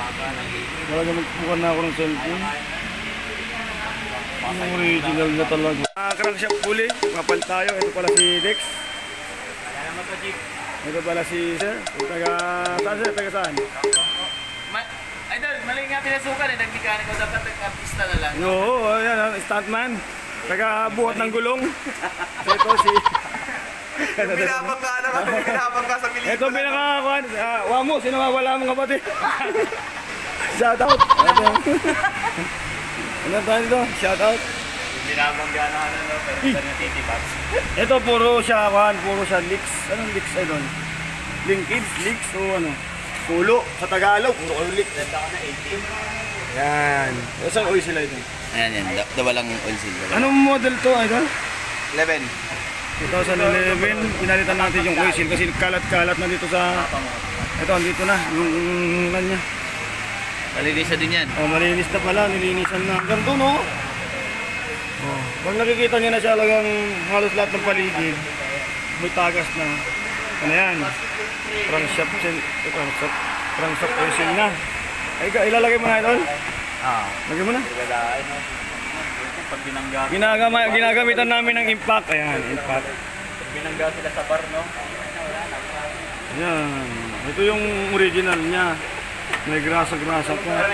Talaga magbukan na ako ng cellphone. Ang original na talaga. Crankshaft pulley, mapal tayo. Ito pala si Dex. Ito pala si Sir. Saan sir? Taga saan? Idol, mali nga pinasukan eh. Nag-mechanic ko. Dapat nag-artista na lang. Oo, ayan, stuntman. Taga-buhat ng gulong. Ito si... Binabangga na kami, binabangga sa pelikula. Ito pinakakuan. Wamo, sinawawala mga kapatid. Shout out. Ano tayo dito? Shout out. Binabangga na ano, pero natitibak. Ito puro siya, puro siya leaks. Anong leaks ay doon? Linkage, leaks o ano? Pulo sa Tagalog, puro leaks. Ganda ko na 18. Yan. Saan oil sila ito? Ayan yan, dawalang oil seal. Anong model to, idol? 11. 2011, pinalitan natin yung oil seal kasi kalat-kalat na dito sa... Ito, andito na, yung lan niya. Malinis na din yan. Oh, malinis na pala, nilinisan na. Hanggang doon, oh. Oh. Pag nakikita niyo na siya talagang halos lahat ng paligid, may tagas na. Ano yan? Crankshaft oil seal na. Ay, ilalagay mo na ito? Lagay mo na. Pag binangga. Ginagamitan namin ng impact. Ayan, impact. Pag binangga sila sa bar, no? Ayan. Ito yung original niya. May grasa-grasa pa.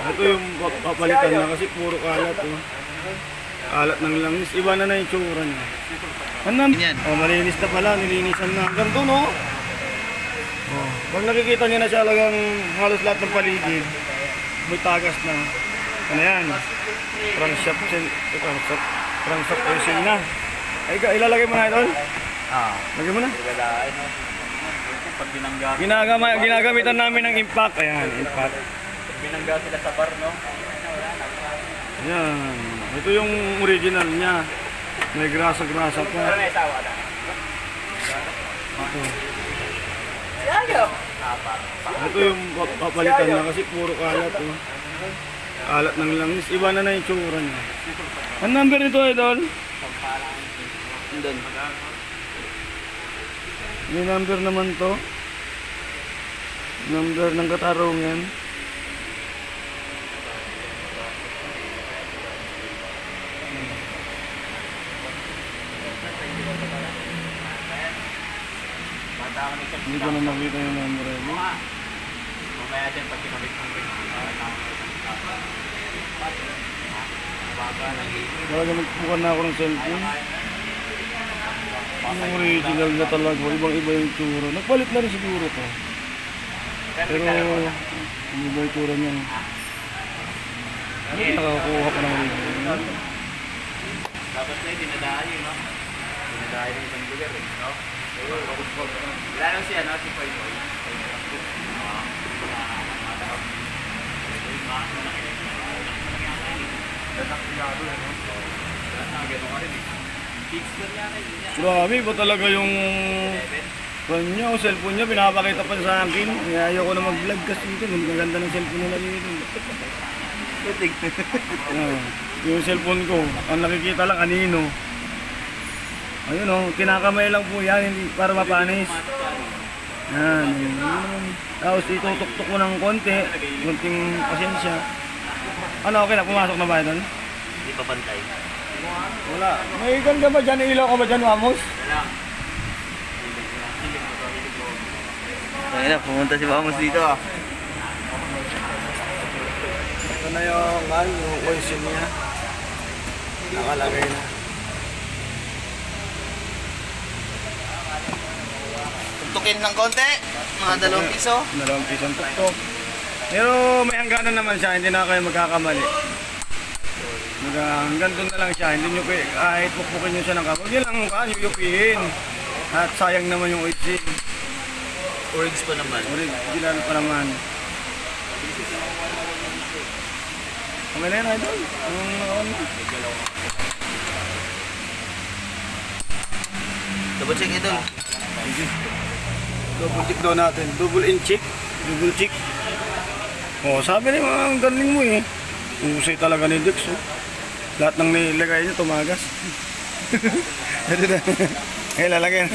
Ito yung papalitan na kasi puro kalat. Oh. Kalat ng langis. Iba na yung tsura niya. Oh, malinis na pala. Nilinisan na. Hanggang doon, oh. Oh. Pag nakikita niyo na siya talagang halos lahat ng paligid, may tagas na. Ano yan? Crankshaft oil seal na. Ay, ilalagay mo na ito? Lagay mo na. Pag binangga. Ginagamitan namin ng impact. Ayan, impact. Pag binangga sila sa bar, no? Ayan. Ito yung original niya. May grasa-grasa pa. Ito. Ito yung papalitan na kasi puro kalat. Oh. Kalat ng langis. Iba na yung tsura niya. Ang number nito, idol? Doon. May number naman to. Number ng katarungan. Hindi ko na nakita yung number. Mamaya din pag kinabit ng ring. Talaga magbukan na ako ng cellphone. Ang original na talaga. Ibang-iba yung tsura. Nagpalit na rin siguro to. Pero iba yung tsura niya. Ano nakakuha pa ng original? Dapat na dinadayo, no? Dinadayo ng isang lugar, eh, no? Wala lang siya, no? Si Poy Poy. Grabe ba talaga yung kanya o cellphone niya, pinapakita pa sa akin. Ayaw ko na mag-vlog kasi ito, magaganda ng cellphone nila dito. Yung cellphone ko, ang nakikita lang kanino. Ayun o, kinakamay lang po yan para mapanis. Yan. Tapos itutuktok mo ng konting pasensya. Ano, okay na, pumasok na ba doon? Hindi pa bantay. Wala. May ganda ba dyan? Ilaw ka ba dyan, Wamos? Wala. Ayun na, pumunta si Vamos dito, ah. Ito na yung oil seal niya. Nakalagay na. Tuntukin ng konti, mga 2 piso. 2 pisong tuktok. Pero may hangganan naman siya, hindi na kayo magkakamali. Hanggang doon na lang siya, hindi nyo kahit pukpukin nyo siya ng kapag. Hindi lang yuyupihin. At sayang naman yung oil seal. Origs pa naman. Original pa naman. Okay na yan, idol. Double check, idol. Double check daw natin. Double in check. Double check. Oh, sabi niya, ang galing mo eh. Usay talaga ni Dex. Oh. Lahat ng nilagay niya tumagas. Eh, lalagyan.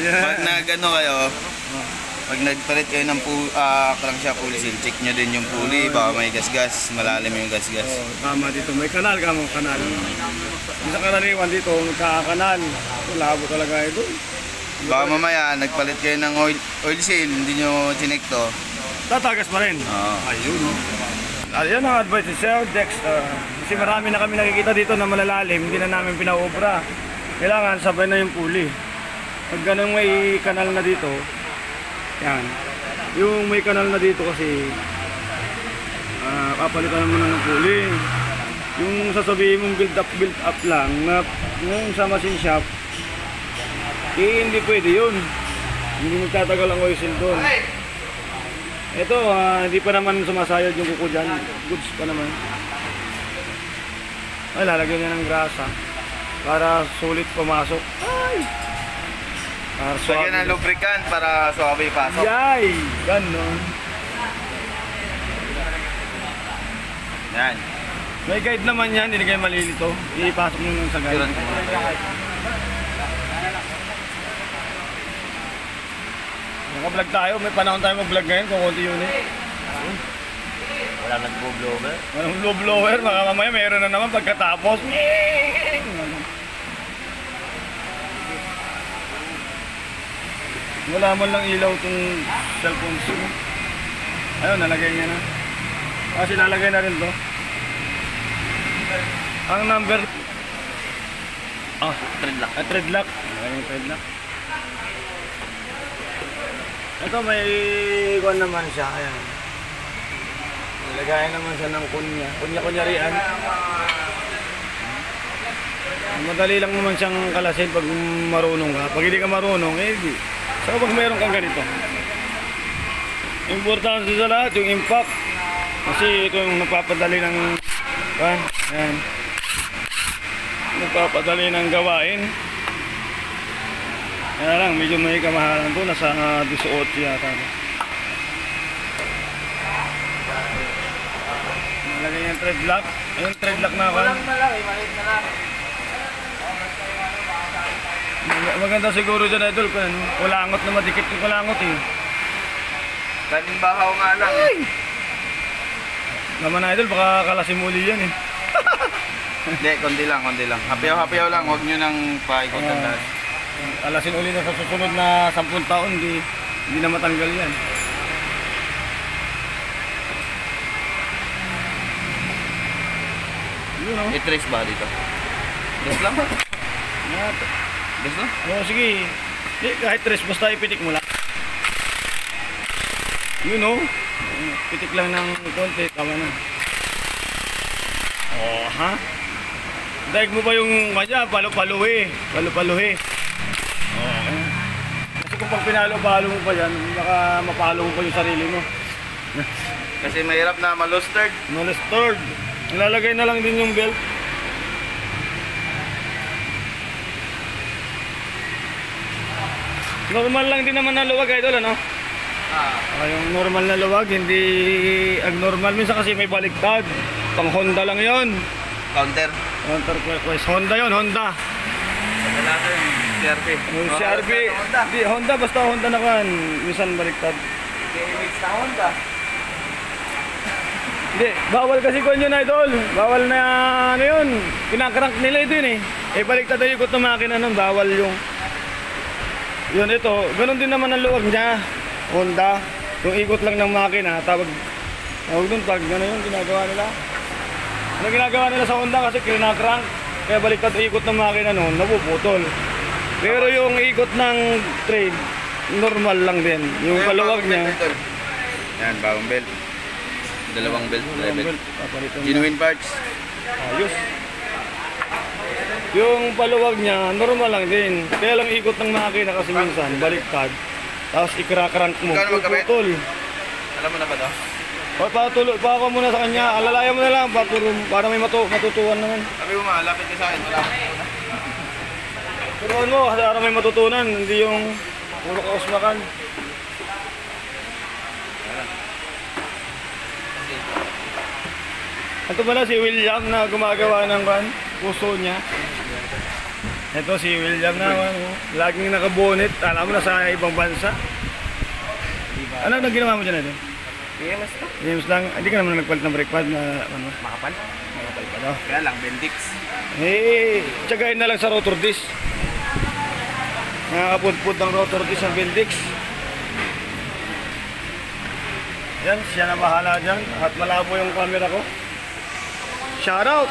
Pag nag-ano kayo, pag nagpalit kayo ng crankshaft pulley seal, check nyo din yung pulley, baka may gasgas, malalim yung gasgas. Oh, tama dito. May kanal ka mo, kanal. Sa karaniwan dito, magkakakanal. Labo talaga ito. Baka mamaya, nagpalit kayo ng oil seal, hindi nyo chinek to. Tatagas pa rin. Oo. Ayun. Ayun ang advice ni Sir Dex. Kasi marami na kami nakikita dito na malalalim, hindi na namin pinaobra. Kailangan sabay na yung pulley. Pag ganun may kanal na dito, yan. Yung may kanal na dito kasi, papalitan mo na ng pulley. Yung sasabihin mong build up lang, na yung sa machine shop, hindi pwede yun. Hindi magtatagal ang oil seal doon. Ito, hindi pa naman sumasayad yung kuko dyan. Goods pa naman. Ay, lalagyan niya ng grasa para sulit pumasok. Ay! Para Lagyan ng lubricant para suwabe pasok. Yay! Ganon. Yan. May guide naman yan, hindi kayo malilito. Ipasok nyo lang sa guide. Naka-vlog tayo, may panahon tayo mag-vlog ngayon kung konti yun eh. Wala nag-blower. Walang blow blower, baka mamaya mayroon na naman pagkatapos. Wala man lang ilaw itong cellphone ko. Ayun, nalagay niya na. Kasi nalagay na rin to. Ang number... Thread lock. Thread lock. Nalagay yung thread lock. Ito may kuwan naman siya. Ayan. Nilagayan naman siya ng kunya. Kunya-kunyarian. Madali lang naman siyang kalasin pag marunong ka. Pag hindi ka marunong, eh di. So pag meron kang ganito. Importante sa lahat yung impact. Kasi ito yung nagpapadali ng ayan. Nagpapadali ng gawain. Kaya lang, medyo may kamahalan to. Nasa 18 yata. Nalagay yung thread lock. Ayun, thread lock na ako. Walang malaki, maliit na lang. Maganda siguro dyan, idol. Kung ano, kulangot na madikit yung kulangot eh. Kaning bahaw nga lang. Naman idol, baka kalasin muli yan eh. Hindi, konti lang. Hapiyaw lang, huwag nyo nang paikutan lahat. Alasin uli na sa susunod na 10 taon, hindi na matanggal yan. Yun o. I-trace ba dito? Trace lang? Yan. Trace lang? Oo, sige. Di, kahit tres, basta ipitik mo lang. Yun o. Pitik lang ng konti, tama na. Oh, ha? Daig mo pa yung kanya, palo-paluhi. Palo-paluhi. Okay. Kasi kung pag pinalo-palo mo pa yan, baka mapalo mo pa yung sarili mo. Kasi mahirap na malustard. Molested. Ilalagay na lang din yung belt. Normal lang din naman na luwag, idol, ano? Yung normal na luwag, hindi abnormal. Minsan kasi may baliktad. Pang Honda lang yon. Counter. Counterclockwise. Honda yon, Honda. Kadalasan, CRV. Yung CRV, di, Honda, basta Honda na kan. Minsan baliktad. Mix na Honda. Hindi, bawal kasi ko yun, idol. Bawal na ano yun. Pinakrank nila ito yun eh. Eh, baliktad na ikot ng makina nun, bawal yung... Yun ito, ganun din naman ang luwag niya. Honda, yung ikot lang ng makina, tawag dun pag gano'n yung ginagawa nila. Ano ginagawa nila sa Honda kasi kinakrank, kaya baliktad ikot ng makina noon, napuputol. Pero yung ikot ng trade, normal lang din. Yung kaluwag niya, Yan, bagong belt. Dalawang belt. papalitan na. Genuine parts. Ayos. Yung paluwag niya, normal lang din. Kaya lang ikot ng makina kasi minsan, baliktad. Tapos ikrakrank mo, Magkano magkabit? puputol. Alam mo na ba to? Patuloy pa ako muna sa kanya. Alalayan mo na lang para may matutuwan naman. Sabi mo malapit ka sa akin. Malapit. Turuan mo kasi para may matutunan, hindi yung puro kausmakan. Ito pala si William na gumagawa ng puso niya. Ito si William naman. Oh. Laging nakabonet. Alam mo na sa ibang bansa. Ano nang ginawa mo dyan ito? PMS to. Games lang. Hindi ka naman nagpalit ng brake pad na ano? Makapal. Makapal pa daw. Kaya lang, Bendix. Eh, tsagain na lang sa rotor disc. Nakakapudpud ng rotor disc ang Bendix. Yan, siya na bahala dyan. At malabo yung camera ko. Shoutout!